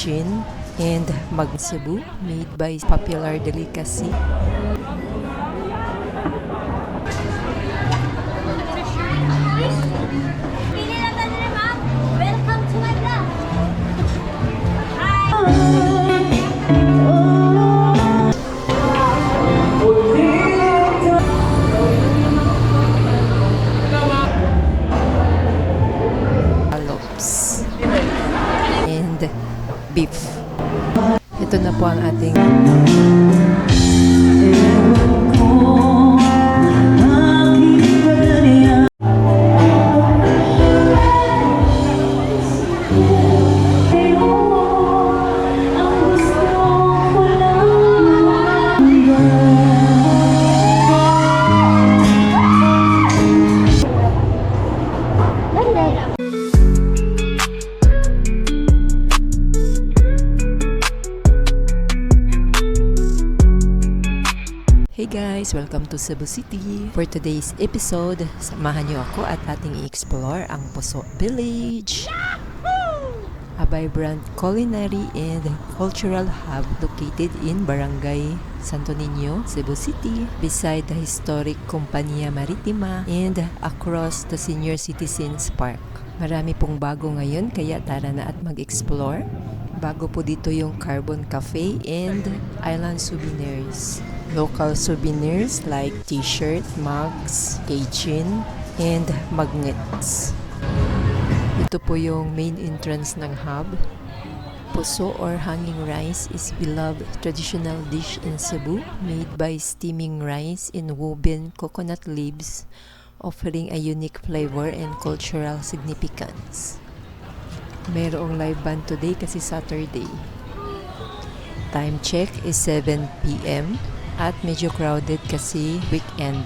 Chin and Magcebu made by popular delicacy. Welcome to my vlog. Scallops and beef. Ito na po ang ating Hey guys! Welcome to Cebu City. For today's episode, samahan niyo ako at ating i-explore ang Puso Village. A vibrant culinary and cultural hub located in Barangay Santo Niño, Cebu City, beside the historic Compañía Maritima and across the Senior Citizens Park. Marami pong bago ngayon kaya tara na at mag-explore. Bago po dito yung Carbon Cafe and Island Souvenirs. Local souvenirs like t-shirt, mugs, keychain, and magnets. Ito po yung main entrance ng hub. Puso or hanging rice is beloved traditional dish in Cebu made by steaming rice in woven coconut leaves, offering a unique flavor and cultural significance. Mayroong live band today kasi Saturday. Time check is 7 p.m. at medyo crowded kasi weekend.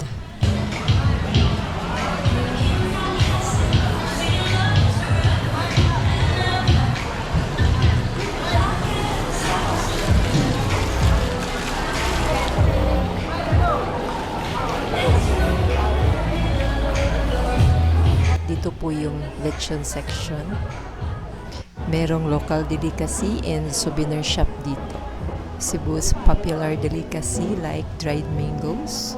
Dito po yung lechon section. Merong local delicacy and souvenir shop dito. Cebu's popular delicacy like dried mangoes,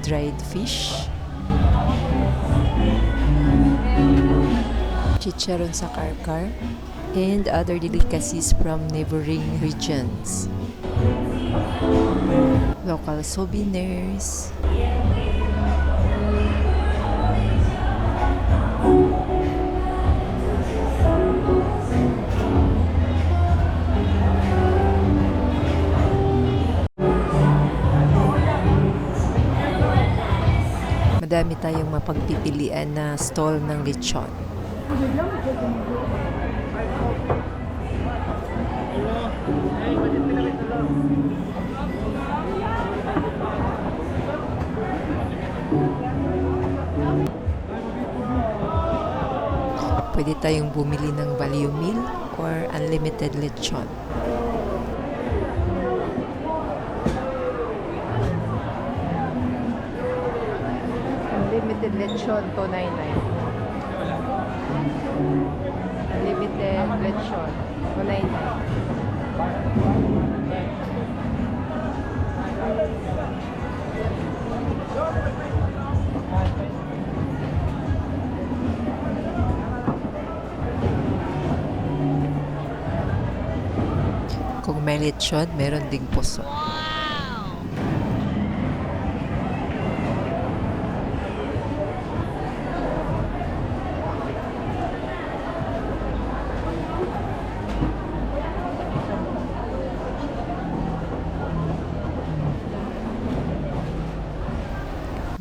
dried fish, chicharon sa karkar, and other delicacies from neighboring regions. Local souvenirs, madami tayong mapagpipilian na stall ng lechon. Pwede tayong bumili ng value meal or unlimited lechon. Limited lechon, 299. Limited lechon, 299. Kung may lechon, meron ding puso.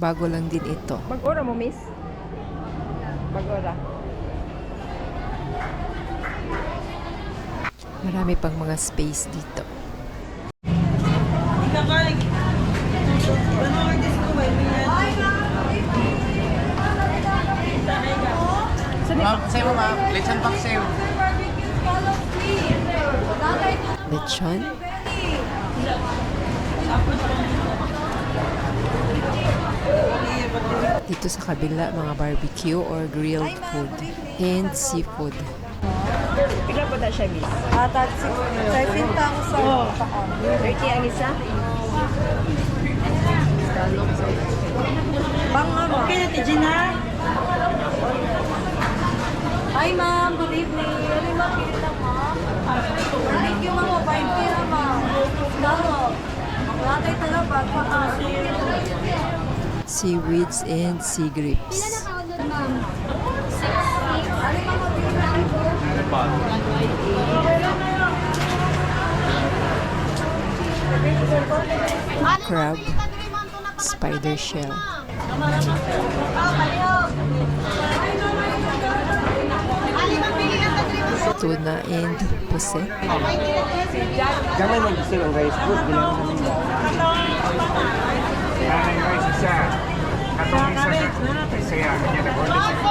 Bago lang din ito. Mag-ora mo, miss? Mag-ora. Marami pang mga space dito. Sayo mo ma'am, lechon pak sayo. Lechon? Dito sa kabila, mga barbecue or grilled food and seafood. po na siya, miss? Atag 13 tang sa pakon. 30 ang isa? Bang mama. Okay na, Tijina. Hi ma'am, good evening. Ano ma'am, pili lang ma'am. Thank you ma'am, 5 pira ma'am. Lalo. Maklatay talaga, pagpakasin. Seaweeds and sea grapes. Crab, spider shell, tuna and puset, Kami mag-isip ang rice food. Bilang kami. Guys, isa. Katong isa saya. Kanya nag-order siya.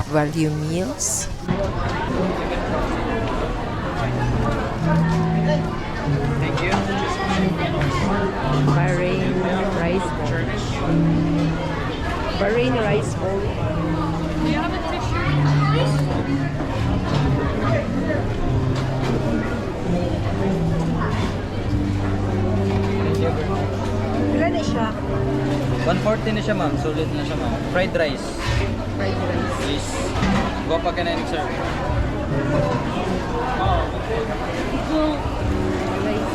value meals, Thank you. Bahrain rice bowl. Bahrain rice bowl. Ilan na siya? 140 na siya ma'am, sulit na siya ma'am. Fried rice. Fried rice. Please. Go pa ka na yung serve. Rice.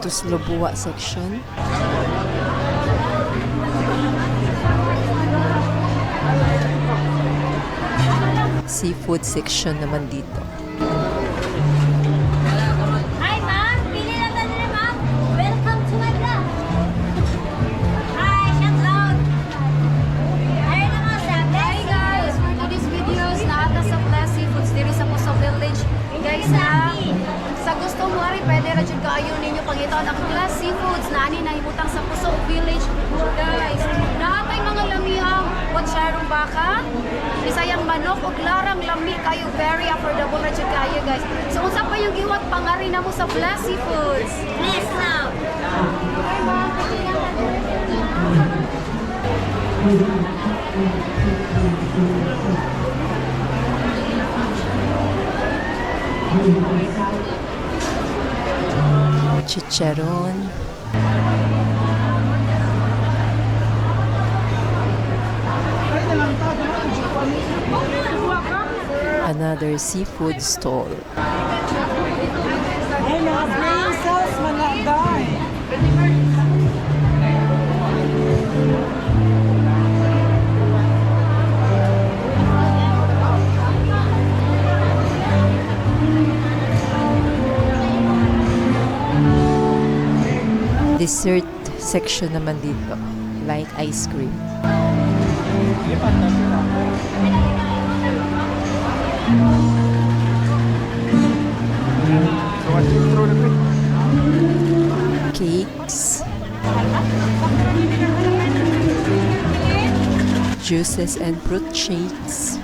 Tuslobuwa section, seafood section naman dito. Hi ma'am, pili lang tayo na ma'am. Welcome to my vlog. Hi, shout out. Ayun na mga sa Hi guys, for today's videos, naata sa Bless Seafoods dito sa Puso Village. Guys, sa gusto mo rin, pwede rin dyan kaayo ninyo pangitaon ang Bless Seafoods na ani nahimutang sa Puso Village. Guys, naatay mga lamihang watsarong baka, bisayang manok o larang lami kayo, very affordable na dyan kayo guys. So kung saan pa yung giwat pangari na mo sa Bless Seafoods. please now. Hi ma'am, pili lang tayo. Chicharon, another seafood stall. Ay, mga princess, managay. Dessert section naman dito, like ice cream. So what you throw the bit? Cakes, juices and fruit shakes,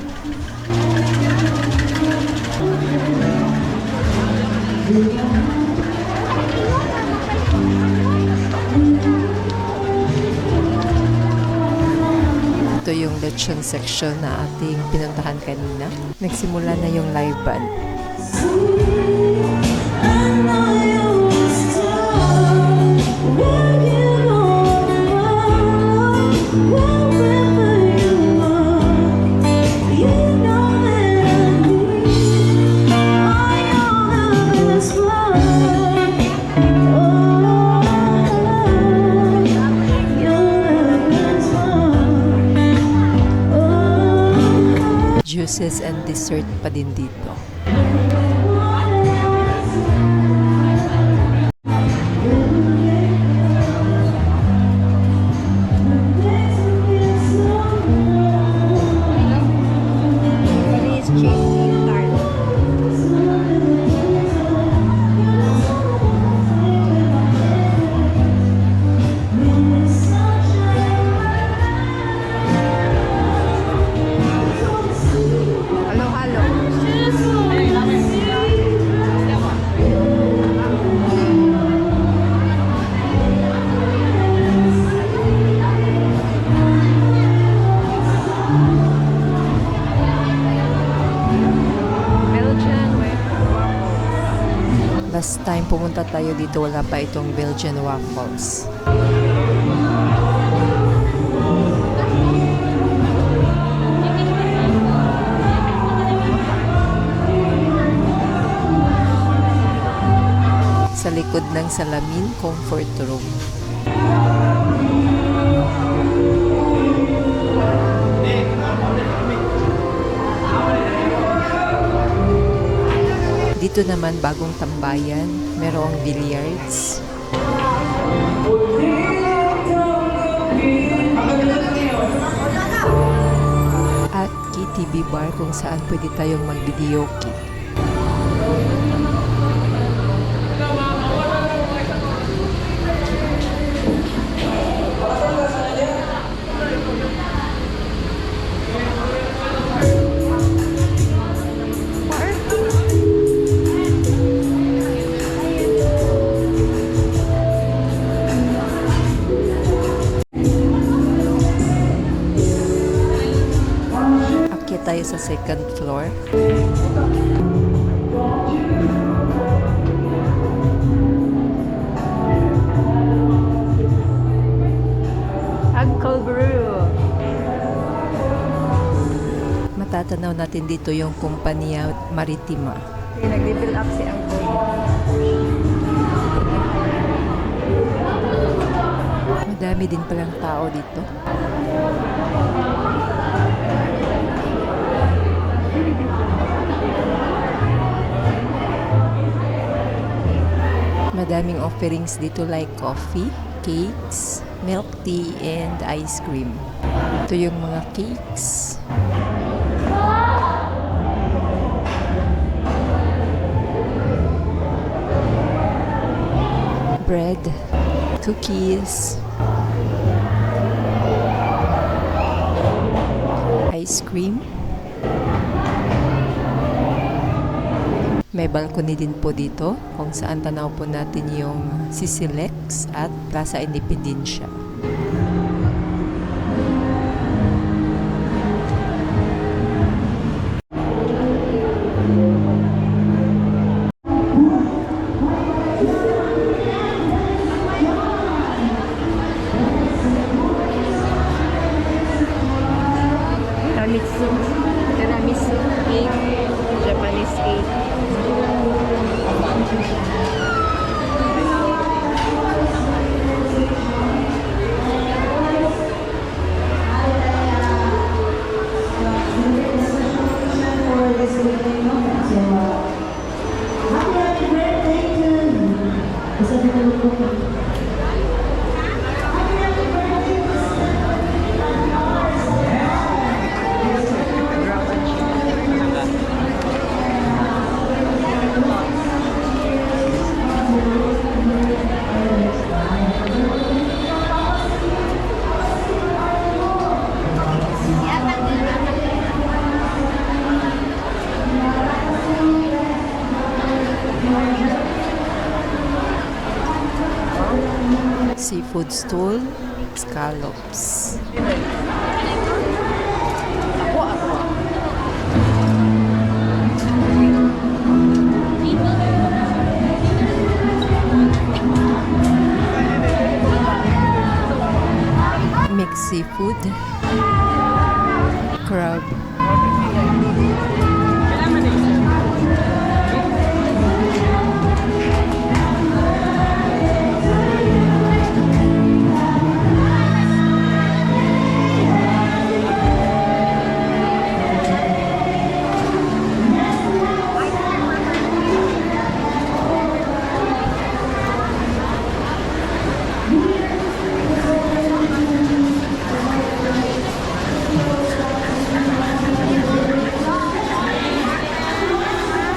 ito yung lechon section na ating pinuntahan kanina. Nagsimula na yung live band. Juices and dessert pa din dito. Last time pumunta tayo dito, wala pa itong Belgian waffles. Sa likod ng salamin, comfort room. Dito naman bagong tambayan, merong billiards. At KTV bar kung saan pwede tayong mag-videoke. Akyat tayo sa second floor. Uncle Brew. Matatanaw natin dito yung kumpanya Maritima. Nag-level up si Uncle. Madami din palang tao dito. Madaming offerings dito like coffee, cakes, milk tea, and ice cream. Ito yung mga cakes. Bread, cookies, ice cream. May balcony din po dito kung saan tanaw po natin yung Sisilex at Plaza Independencia. Tiramisu cake, Japanese cake. Seafood stool, scallops. Mixed seafood, crab.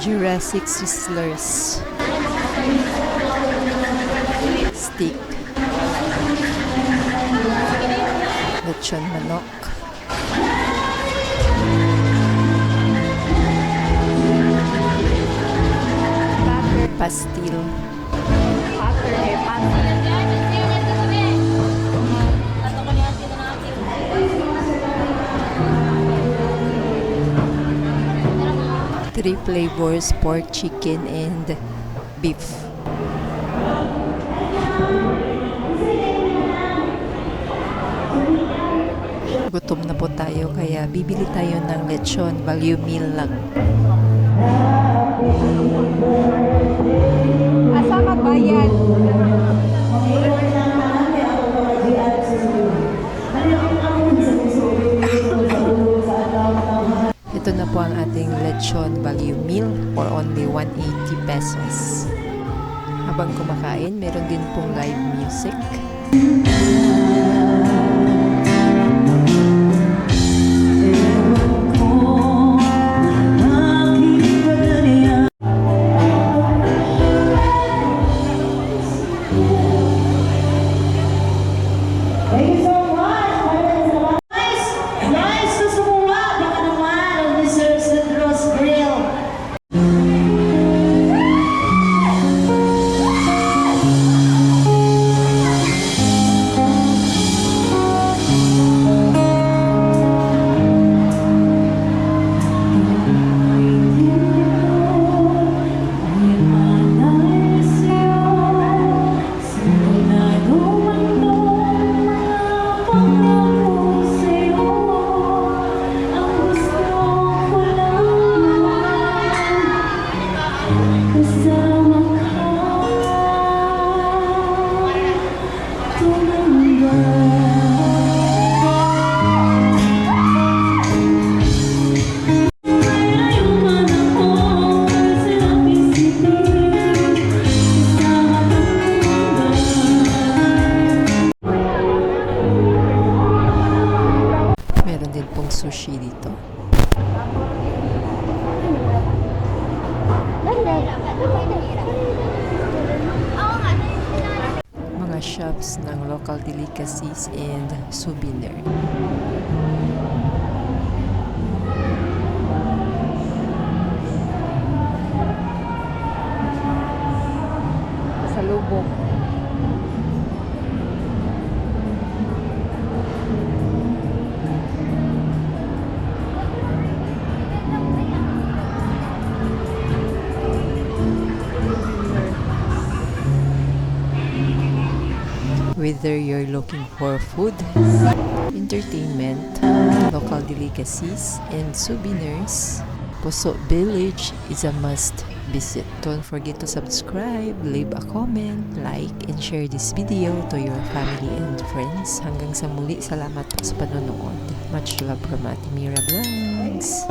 Jurassic Sizzlers. Steak. Lechon manok. Pastil. Three flavors, pork, chicken, and beef. Gutom na po tayo kaya bibili tayo ng lechon, value meal lang. Asa magbayad? Ito na po ang ating lechon value meal for only 180 pesos. Habang kumakain, meron din pong live music. Guys, gusto mo nga? Baka naman ang dessert sa Cross Grill. Meron din pong sushi dito. Mga shops ng local delicacies and souvenir. Pasalubong. Whether you're looking for food, entertainment, local delicacies, and souvenirs, Puso Village is a must visit. Don't forget to subscribe, leave a comment, like, and share this video to your family and friends. Hanggang sa muli, salamat po sa panonood. Much love from Ate Mira Vlogs.